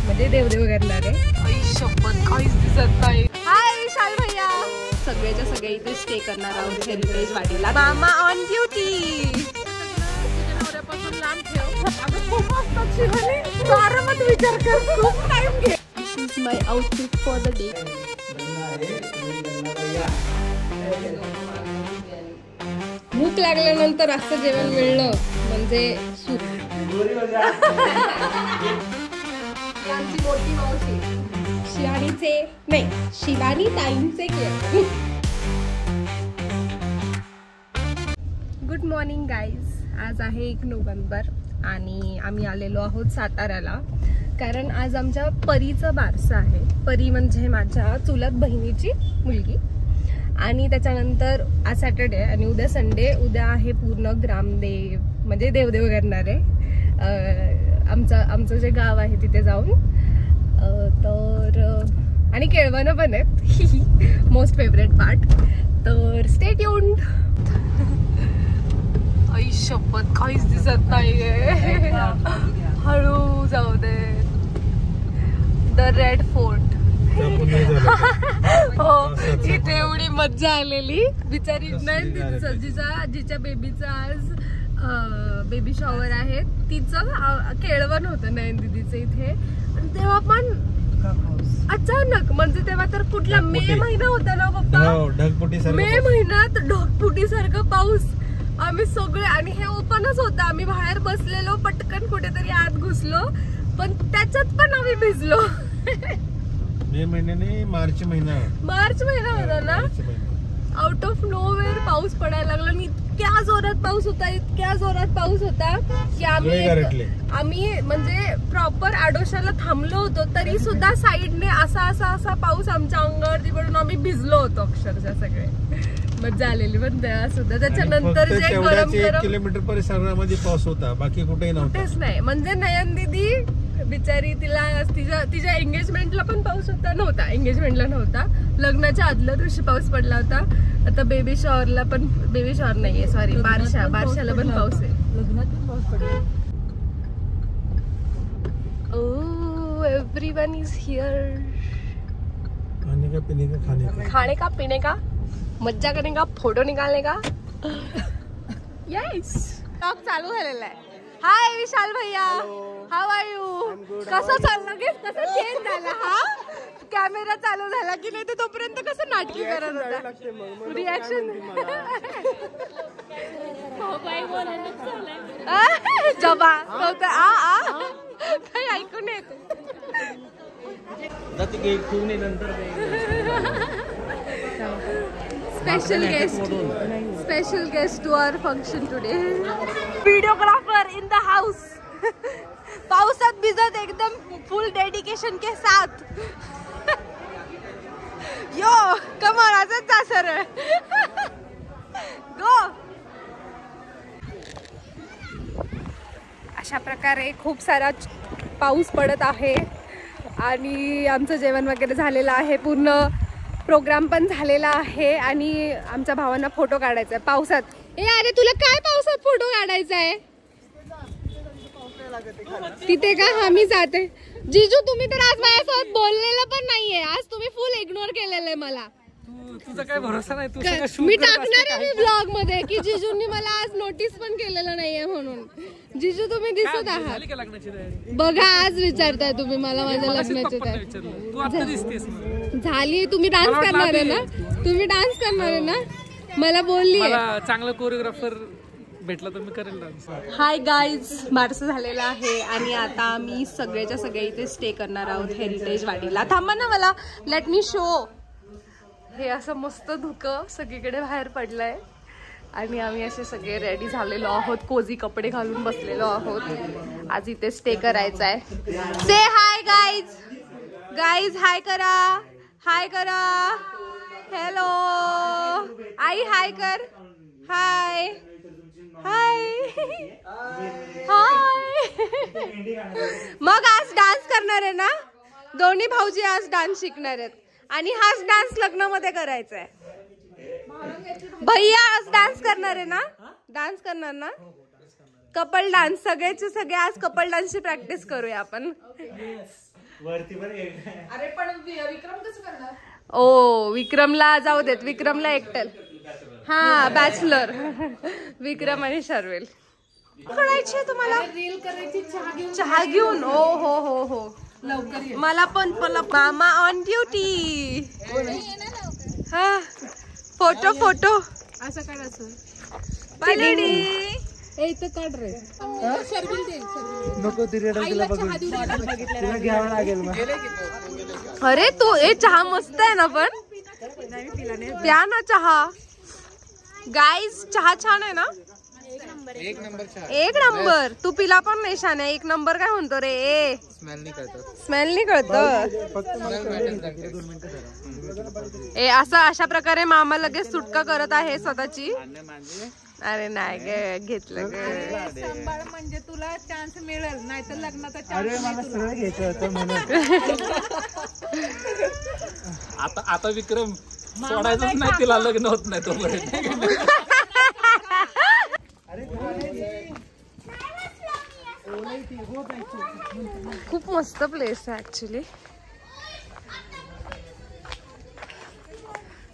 म्हणजे देवदेव करणारे. आई शपथ काहीच दिसत नाही. हाय विशाल भैया. सगळ्याच्या सगळे इथे स्टे करणार आहोत हेरिटेज वाडीला. मामा ऑन ड्युटी. नवऱ्यापासून लांब ठेव. अगं खूप असतात शिवानी. आरामात विचार कर. खूप टाइम घे. This is my outfit for the day. भूक लागल्यानंतर असं जेवण मिळणं म्हणजे सुख. आमची मोठी मावशी शिवानीचे नाही शिवानी ताईंचे केळ. Good morning guys. आज आहे 1 नोव्हेंबर आणि आम्ही आलेलो आहोत साताऱ्याला कारण आज आमच्या परीचं बारसं आहे. परी म्हणजे माझ्या चुलत बहिणीची मुलगी. आणि त्याच्यानंतर आज सॅटर्डे आणि उद्या संडे. उद्या आहे पूर्ण ग्रामदेव म्हणजे देवदेव करणारे. आमचं जे गाव आहे तिथे जाऊन तर आणि केळवणं पण आहेत. Most favourite part. तर स्टे ट्यून्ड. आई शपथ काहीच दिसत नाहीये. हळू जाऊ दे. The red fort. हो इथे एवढी मज्जा आलेली. बिचारी जिच्या बेबीचा आज बेबी शॉवर आहे तिचं केळवण होतं नयन दीदीचं इथे. तेव्हा पण अचानक म्हणजे तेव्हा तर कुठला मे महिना होता ना पप्पा. मे महिन्यात ढगफुटी सारखं पाऊस. आम्ही सगळे आणि हे ओपनच होतं. आम्ही बाहेर बसलेलो पटकन कुठेतरी आत घुसलो पण त्याच्यात पण आम्ही भिजलो. मे महिन्याने मार्च महिना होता ना. आउट ऑफ नोवेअर पाऊस पडायला लागला आणि इतक्या जोरात पाऊस होता की आम्ही म्हणजे प्रॉपर आडोशाला थांबलो होतो तरी सुद्धा साईडने असा पाऊस आमच्या अंगावरती पडून आम्ही भिजलो होतो अक्षरशः सगळे. मज्जा आलेली पण त्या सुद्धा. त्याच्यानंतर जे गरम 1 किलोमीटर परिसरामध्ये पाऊस होता बाकी कुठेही कुठेच नाही. म्हणजे नयन दीदी बिचारी तिच्या एंगेजमेंटला पण पाऊस नव्हता. एंगेजमेंटला नव्हता. लग्नाच्या आदल्या दिवशी पाऊस पडला होता. आता बेबी शॉवरला पण बेबी शॉवर नाहीये सॉरी बारशाला पण पाऊस आहे. लग्नात पण पाऊस पडला. ओह एवरीवन इज हियर. खाने का पीने का मज्जा करने का फोटो निकालने का. यस टॉक चालू झालेला आहे. हाय विशाल भैया. How are you. कसं चाललं गे. कसं चेंज झाला. हा कॅमेरा चालू झाला की नाही ते तोपर्यंत कसं नाटकी करत होता. रिॲक्शन जबा काही ऐकून येत. Special guest to our function today. Videographer in the house. पावसात भिजत एकदम फुल डेडिकेशन के साथ. यो कमॉन असंच जा सरळ. गो. अशा प्रकारे खूप सारा पाऊस पडत आहे आणि आमचं जेवण वगैरे झालेलं आहे. पूर्ण प्रोग्राम पण झालेला आहे आणि आमच्या भावांना फोटो काढायचा आहे पावसात. अरे तुला काय पावसात फोटो काढायचा आहे तिथे का. हा मी जाते. जिजू तुम्ही तर आज माझ्यासोबत बोललेलं पण नाहीये. आज तुम्ही फुल इग्नोर केलेलं आहे मला. तुझा काय भरोसा नाही. मी टाकणार आहे ब्लॉग मध्ये की जिजूंनी मला आज नोटीस पण केलेलं नाहीये म्हणून. जिजू तुम्ही दिसत आहात बघा. आज विचारताय तुम्ही मला माझ्या लग्नाची झाली. तुम्ही डान्स करणार आहे ना. तुम्ही डान्स करणार आहे ना. मला बोलली चांगला कोरिओग्राफर भेटला तर मी करेल डान्स. Hi guys. बारसं झालेलं आहे आणि आता आम्ही सगळ्याच्या सगळे इथे स्टे करणार आहोत हेरिटेज वाडीला. थांबा ना मला लेट मी शो. हे असं मस्त धुकं सगळीकडे बाहेर पडलंय आणि आम्ही असे सगळे रेडी झालेलो आहोत. कोझी कपडे घालून बसलेलो आहोत. आज इथे स्टे करायचा आहे. से हाय गाईज. गाईज हाय करा. हाय करा. हॅलो आई हाय कर. हाय हाय हाय. मग आज डान्स करणार आहे ना. दोन्ही भाऊजी आज डान्स शिकणार आहेत आणि हाच डान्स लग्नामध्ये करायचा आहे. भैया आज डान्स करणार आहे ना. डान्स करणार ना. Couple dance. सगळ्याचे सगळे आज कपल डान्सची प्रॅक्टिस करूया आपण. वरती पण एक अरे पण विक्रम कसं करणार? ओ विक्रमला जाऊ देत, विक्रमला एकटल. हा बॅचलर विक्रम आणि शर्वेल. करायची तुम्हाला रील करायची चहा घेऊन. ओ हो हो हो लवकर मला पण मामा ऑन ड्युटी. हा फोटो फोटो असं काढायचं. Bye lady. इथं काढ रे. नको तिला घ्यावं लागेल मग. अरे तू चहा मस्त आहे ना पण प्या ना चहा. गाईज चहा छान आहे ना. एक नंबर. तू पिला पण नाही छान आहे. एक नंबर काय म्हणतो रे. स्मेल नाही कळत. अशा प्रकारे मामा लगेच सुटका करत आहे स्वतःची. अरे नाही ग घेतलं ग. म्हणजे तुला चान्स मिळेल नाही तर लग्नाचा चान्स घ्यायचं होतं म्हणून. आता विक्रम सोडायचंच नाही, तिला लग्न होत नाही तोपर्यंत. खूप मस्त प्लेस आहे ऍक्च्युली.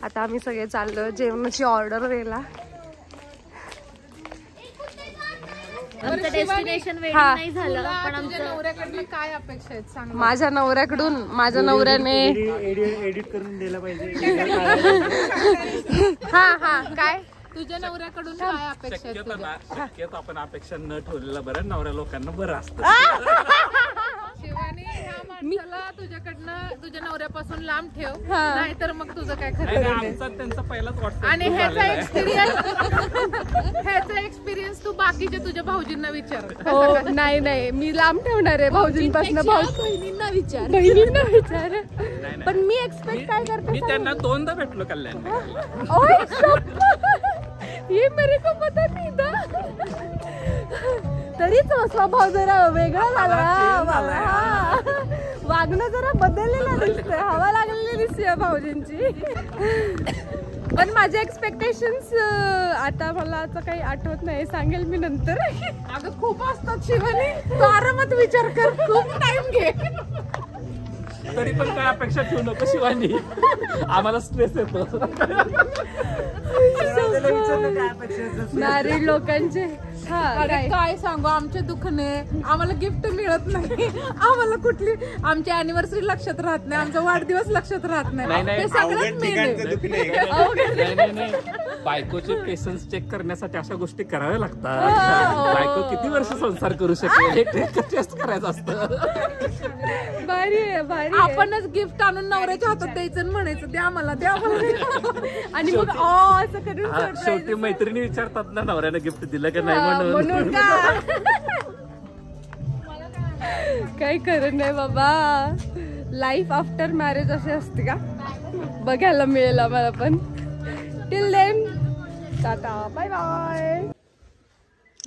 आता आम्ही सगळे चाललो जेवणाची ऑर्डर द्यायला. डेस्टिनेशन वेडिंग नाही झालं पण आमच्या नवऱ्याकडनं काय अपेक्षा आहेत सांग. माझ्या नवऱ्याकडून माझ्या नवऱ्याने एडिट करून दिलं पाहिजे. हा हा काय तुझ्या नवऱ्याकडून काय अपेक्षा आहेत? आपण अपेक्षा न ठेवलेला बरं, नवऱ्या लोकांना बरं असतं. शिवानी ह्या माणसाला तुझ्याकडनं तुझ्या नवऱ्यापासून लांब ठेव, नाहीतर मग तुझं काय खरं. आमचा त्यांचा पहिलाच व्हॉट्सअप. आणि ह्याचा एक्सपिरियन्स तू बाकीच्या तुझ्या भाऊजींना विचार. हो नाही नाही मी लांब ठेवणार आहे भाऊजींपासून. बहिणींना विचार. पण मी एक्सपेक्ट काय करते. मी त्यांना 2दा भेटलो कल्याण. ये मेरे को पता नहीं था. तरीच स्वभाव जरा वेगळा झाला. वागणं जरा बदललेलं दिसतंय. हवा लागलेली दिसते भाऊजींची. पण माझे एक्सपेक्टेशन्स आता मला आता काही आठवत नाही. सांगेल मी नंतर. अगं खूप असतात शिवानी. तू आरामात विचार कर. खूप टाइम घे. तरी पण काय अपेक्षा ठेवू नको शिवानी, आम्हाला स्ट्रेस येतो. मॅरिड लोकांचे काय सांगू. आमचे दुखणे आम्हाला गिफ्ट मिळत नाही. आम्हाला कुठली आमची अॅनिव्हर्सरी लक्षात राहत नाही. आमचा वाढदिवस लक्षात राहत नाही. हे सगळ्यात मेन आहे. बायकोचे पेशन्स चेक करण्यासाठी अशा गोष्टी कराव्या लागतात. बायको किती वर्ष संसार करू शकेल हे टेस्ट करायचं असतं. भारी आहे भारी. आपणच गिफ्ट आणून नवऱ्याच्या हातात द्यायचं म्हणायचं द्या मला द्या मला. आणि मग असं करून शेवटी मैत्रिणी विचारतात ना नवऱ्याने गिफ्ट दिलं का नाही म्हणून का. काही खरं नाही बाबा. लाईफ आफ्टर मॅरेज असे असते का बघायला मिळेल आम्हाला पण. Till then ta-ta bye bye.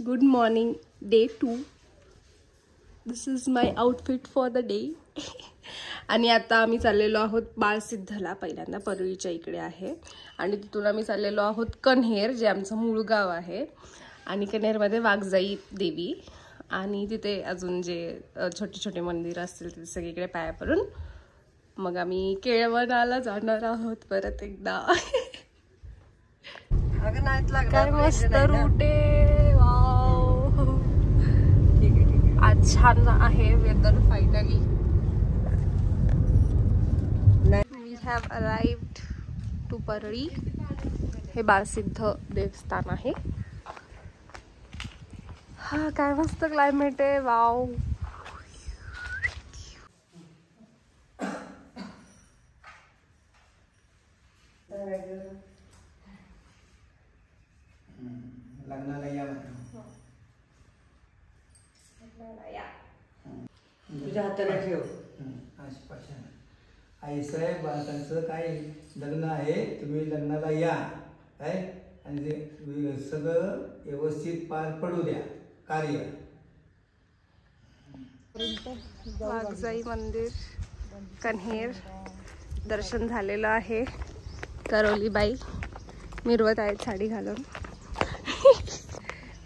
Good morning day 2. This is my outfit for the day. आणि आता आम्ही चाललेलो आहोत बाळसिद्धला. पहिल्यांदा परळीच्या इकडे आहे आणि तिथून आम्ही चाललेलो आहोत कन्हेर जे आमचं मूळ गाव आहे. आणि कन्हेरमध्ये वाघजाई देवी आणि तिथे अजून जे छोटे छोटे मंदिर असतील तिथे सगळीकडे पाया पडून मग आम्ही केळवणाला जाणार आहोत परत एकदा. काय मस्त रूट आहे. वाव आज छान आहे weather. Finally we have arrived to Parli. हे बाळसिद्ध देवस्थान आहे. हा काय मस्त क्लायमेट आहे. वाव. लग्नाला या. तुझ्या हाताला ठेव. आई साहेब बालकांचं काय लग्न आहे, तुम्ही लग्नाला या काय, आणि ते सगळं व्यवस्थित पार पडू द्या कार्य. वाघजाई मंदिर कन्हेर दर्शन झालेलं आहे. करोलीबाई मिरवत आहेत साडी घालून.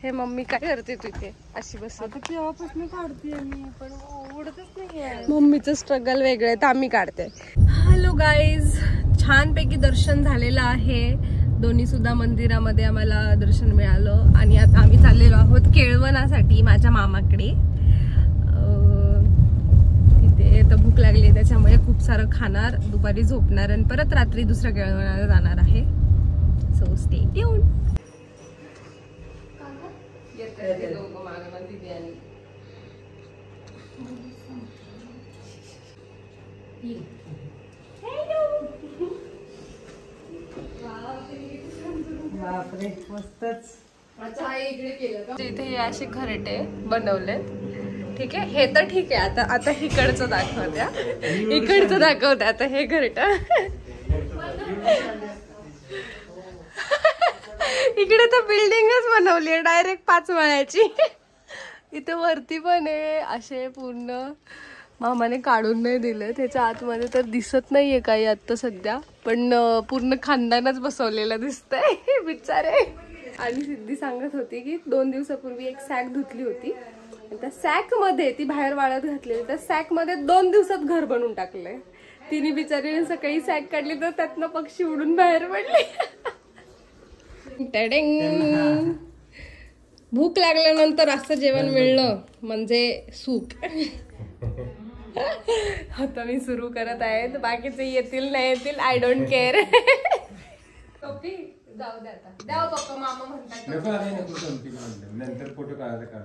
हे मम्मी काय करते तिथे अशी बस केव्हापासून काढते मी पण उडतच नाही. मम्मीचं स्ट्रगल वेगळं आहे तर आम्ही काढते. हॅलो गाईज, छानपैकी दर्शन झालेलं आहे. दोन्ही सुद्धा मंदिरामध्ये आम्हाला दर्शन मिळालं आणि आता आम्ही चाललेलो आहोत केळवणासाठी माझ्या मामाकडे. तिथे तर भूक लागली त्याच्यामुळे खूप सारं खाणार, दुपारी झोपणार आणि परत रात्री दुसऱ्या केळवणाला जाणार आहे. So stay tune. बापरे मस्तच. इथे हे असे घरटे बनवले. ठीक आहे, हे तर ठीक आहे. आता आता इकडचं दाखवत्या, इकडचं दाखवत्या. आता हे घरट इकडे तर बिल्डिंगच बनवली आहे डायरेक्ट 5 माळ्याची. इथे वरती पण आहे असे पूर्ण. मामाने काढून नाही दिलं, त्याच्या आतमध्ये तर दिसत नाहीये काही आता सध्या, पण पूर्ण खानदानच बसवलेलं दिसतंय बिचारे. आणि सिद्धी सांगत होती की 2 दिवसापूर्वी एक सॅक धुतली होती, त्या सॅक मध्ये ती बाहेर वाळत घातलेली, त्या सॅक मध्ये 2 दिवसात घर बनवून टाकलंय. तिने बिचारीने सकाळी सॅक काढली तर त्यातनं पक्षी उडून बाहेर पडले. टॅडिंग. भूक लागल्यानंतर असं जेवण मिळणं म्हणजे सुख. आता मी सुरू करत आहे, बाकीचे येतील नाही येतील आय डोंट केअर. जाऊ दे आता, द्या पप्पा. मामा म्हणतात नंतर फोटो काढायला.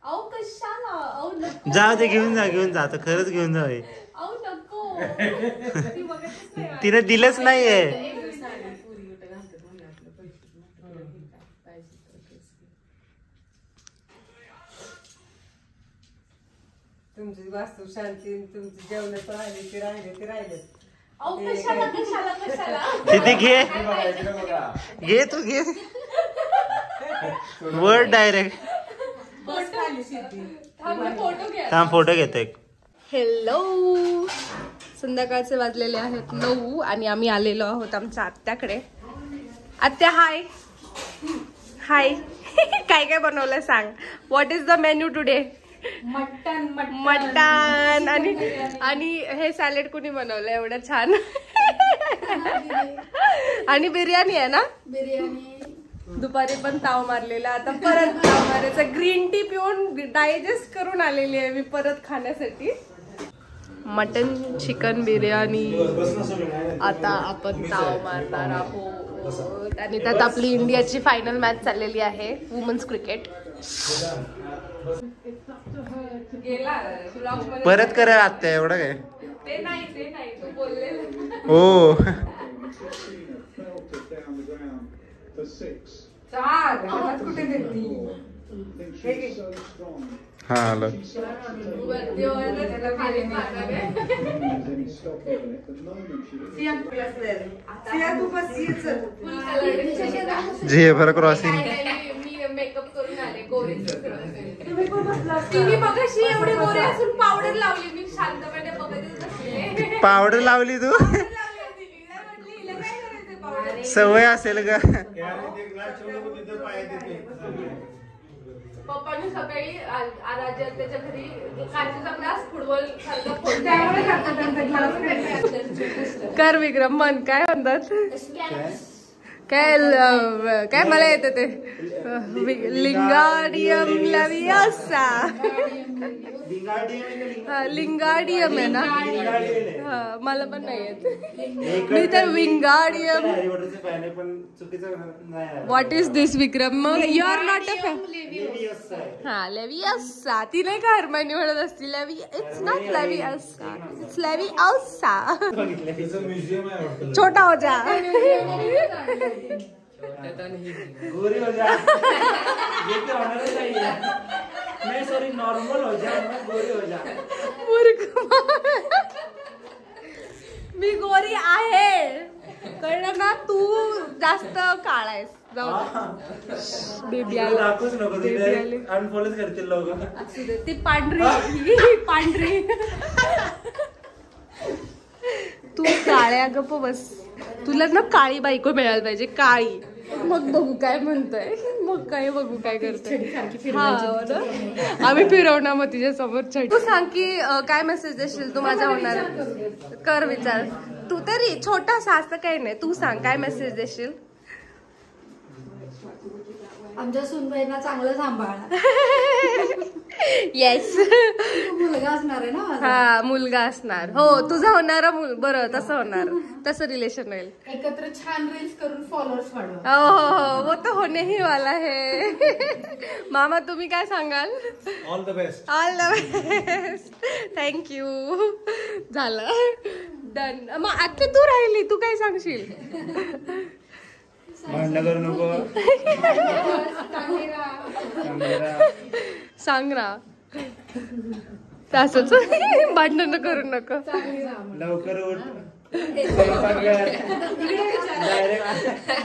अहो कशाला, अहो नको. जा ते घेऊन जा आता खरंच घेऊन जा. अहो नको. तिने दिलंच नाहीये. तुमची वास्तू शांती, तुमची जेवण राहिले ते राहिले. अहो कशाला कशाला कशाला. तिथे घे तू घे वर्ड डायरेक्ट. थांब फोटो घेतो एक. हॅलो, संध्याकाळचे वाजलेले आहेत 9 आणि आम्ही आलेलो आहोत आमच्या आत्याकडे. आत्या हाय. हाय. काय काय बनवलं सांग. What is the menu today. Mutton आणि हे सॅलेड कुणी बनवलं एवढं छान. आणि बिर्याणी आहे ना. दुपारी पण ताव मारलेला, आता परत ताव मारायचा. ग्रीन टी पिऊन डायजेस्ट करून आलेली आहे मी परत खाण्यासाठी. Mutton chicken biryani. आता आपण ताव मारणार आहोत आणि त्यात आपली इंडियाची फायनल मॅच चाललेली आहे वुमन्स क्रिकेट. परत करा आत्या, एवढं काय. ते नाही तू बोललेलं. हो कुठे देती. हा आलं. जे भर क्रॉसिंग. मी मेकअप करून आले गोरी. तिने मगाशी एवढे गोरे असून पावडर लावली. मी शांतपणे बघतच बसले. पावडर लावली तू. सवय असेल का. पप्पाने सकाळी आराध्या त्याच्या घरी काचेचा ग्लास फुटबॉल कर. विक्रम मन काय म्हणतात. काय काय मला येतं ते. लिंगाडियम लॅवियासा. लिंगाडियम आहे ना. हा मला पण नाही येत. मी तर विंगाडियम. What is this Vikram. मग you are not a fan. हा लेवियासा. ती नाही का हरमानी म्हणत असती. इट्स नॉट लेवियासा, इट्स लेवियासा. छोटा हो जा. गोरी हो जा. नहीं सॉरी नॉर्मल हो जा. गोरी हो जा. मी गोरी आहे कळलं ना. तू जास्त काळा आहेस. जाऊ बेबी दाखवूच नको. अनफॉलोच करतील लोक. ती पांढरी पांढरी. तू काळ्या गप्प बस. तुला ना काळी बायको मिळायला पाहिजे. काळी. मग बघू काय म्हणतोय. मग काय बघू काय करते. हा ना? आम्ही फिरवणार मग तिच्या समोर छडी. तू सांग की काय मेसेज देशील तू माझ्या होणार कर विचार. तू तरी छोटासा असं काही नाही, तू सांग काय मेसेज देशील. आमच्या सुनबाईंना चांगलं सांभाळा. येस मुलगा असणार आहे ना माझा. हा मुलगा असणार. हो तुझा होणारा बरं तसं होणार, तसं रिलेशन होईल. एकत्र छान रील्स करून फॉलोअर्स वाढवा. हो हो हो वो तो होने ही वाला है. मामा तुम्ही काय सांगाल. All the best. All the best. Thank you. झालं डन. मग आता तू राहिली, तू काय सांगशील. भांडण करू नको. सांग ना तसंच. भांडण करू नका. लवकर उठ. स्वयंपाक कर.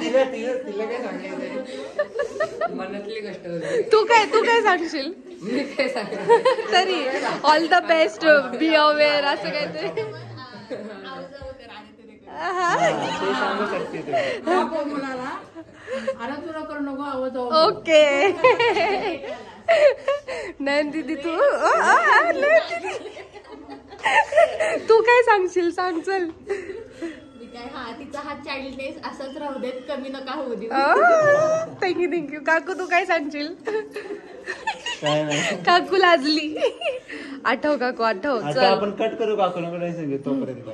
तिला काय सांगायचं मनातली गोष्ट तू काय सांगशील. मी काय सांगते तरी all the best, be aware असं काय ते. ते सांगू शकते तू. ओके. नाही दीदी तू तू काय सांगशील सांग चल. तिचा हा चाइल्डनेस असाच राहू देत, कमी नका होऊ दे. थँक्यू. काकू तू काय सांगशील. काय नाही. काकू लाजली. आठव काकू आठव आता चल. आपण कट करू काकूला नाही सांगितलं तोपर्यंत.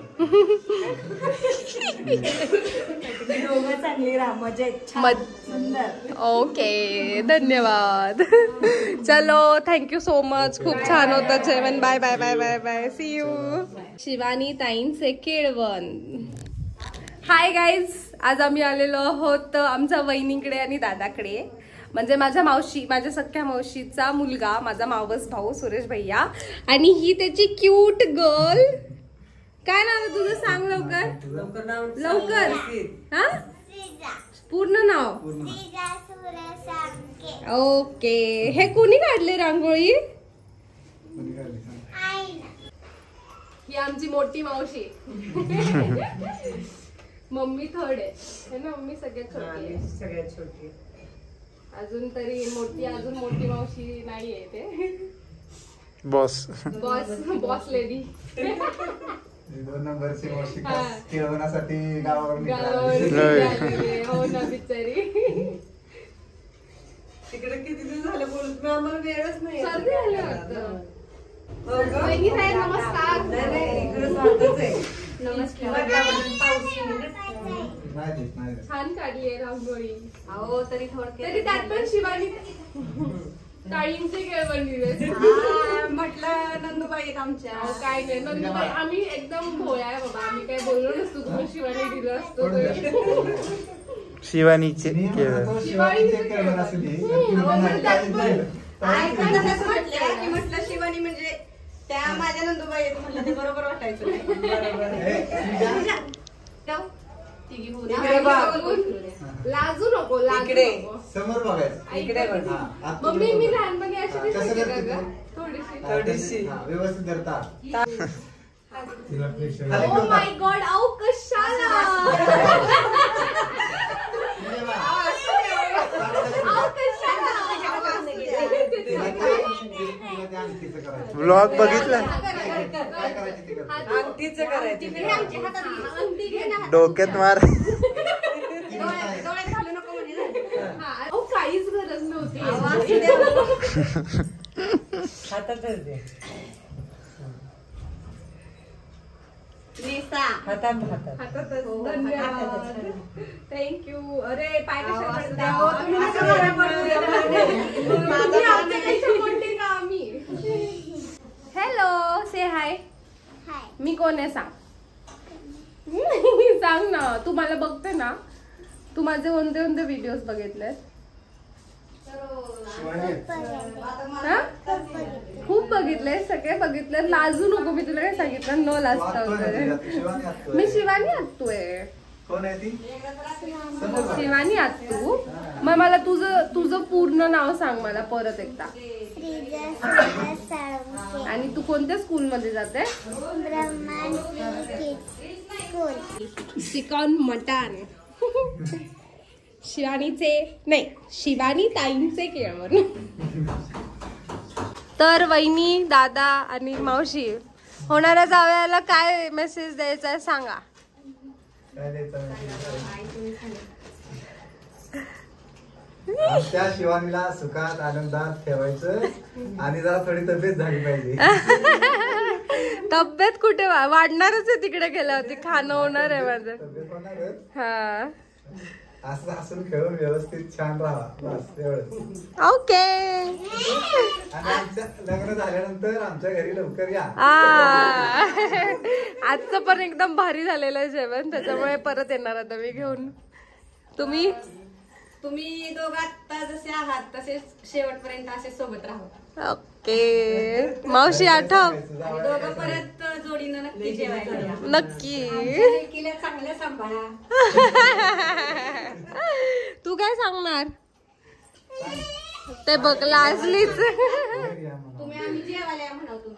चांगली राहा, मजेत सुंदर. ओके धन्यवाद. चलो थँक्यू सो मच. खूप छान होतं जेवण. Bye bye bye bye bye. See you. Shivani ताईंचे केळवण. हाय गाईज, आज आम्ही आलेलो आहोत आमच्या वहिनीकडे आणि दादाकडे. म्हणजे माझ्या सख्या मावशीचा मुलगा, माझा मावस भाऊ सुरेश भैया, आणि ही त्याची क्यूट गर्ल. काय नाव आहे तुझं सांग लवकर लवकर. हा पूर्ण नाव. ओके. हे कोणी काढले रांगोळी. ही आमची मोठी मावशी. मम्मी थर्ड आहे ना. मम्मी सगळ्यात छोटी आहे. सगळ्यात छोटी. अजून मोठी मावशी नाहीये ते. Boss lady. 2 नंबरची मावशी केळवणासाठी गावावरून हो ना बिचारी. तिकडे किती दिवस झाले बोलत मी, आम्हाला वेळच नाही. सर्दी झाली वाटतं. नमस्कार. छान काढली आहे रांगोळी. अहो तरी तरी त्यात पण शिवानी काळींचे केळवण दिले. म्हटलं नंदुबाई आहेत आमच्या. काय नाही नंदुबाई आम्ही एकदम भोळ्या आहे बाबा. आम्ही काय बोललो नसतो, तुम्ही शिवानी दिलं असतो. शिवानीचे म्हटलं शिवानी म्हणजे त्या माझ्या नंदुबाई आहेत म्हटलं ते बरोबर वाटायचं. लाजू नको समोर बघायचं. इकडे बघ. मम्मी मी लहानपणी अशी दिसायची का ग? थोडीशी. व्यवस्थित धरता. Oh my God. अहो कशाला. व्लॉग बघितला. अंगठीचं करायचं. डोक्यात मार. काहीच गरज नव्हती. हातातच दे. हातात. थँक्यू. अरे पाय हॅलो से हाय. मी कोण आहे सांग. सांग ना. तू मला बघते ना. तू माझे कोणते व्हिडिओज बघितले. खूप बघितले, सगळे बघितले. लाजू नको. मी तुला काय सांगितलं न लाजता वगैरे. मी शिवानी आत्तूय. कोण आहे ती. शिवानी आत्तू. मग मला तुझं पूर्ण नाव सांग मला परत एकदा. आणि तू कोणत्या स्कूल मध्ये जाते. Chicken mutton. शिवानी ताईंचे केळवण. तर वहिनी, दादा आणि मावशी होणाऱ्या जावयाला काय मेसेज द्यायचा आहे सांगा. त्या शिवानीला सुखात आनंदात ठेवायचं आणि जरा थोडी तब्येत झाली पाहिजे. तब्येत कुठे वाढणारच आहे, तिकडे गेल्यावरती खाणं होणार आहे माझं. तब्येत होणारच. हा असं हसून खेळून व्यवस्थित छान राहा बस एवढंच. ओके. आणि आमच्या लग्न झाल्यानंतर आमच्या घरी लवकर या. आजचं पण एकदम भारी झालेलं आहे जेवण, त्याच्यामुळे परत येणार आता मी घेऊन. तुम्ही दोघं आता जसे आहात तसेच शेवटपर्यंत असे सोबत राहू. ओके. मावशी आठव. दोघं परत जोडीनं नक्की जेवायला या. नक्की. चांगलं सांभाळा. तू काय सांगणार ते बघ लाजलीच. तुम्ही आम्ही जेवायला या म्हणाव तुम्ही.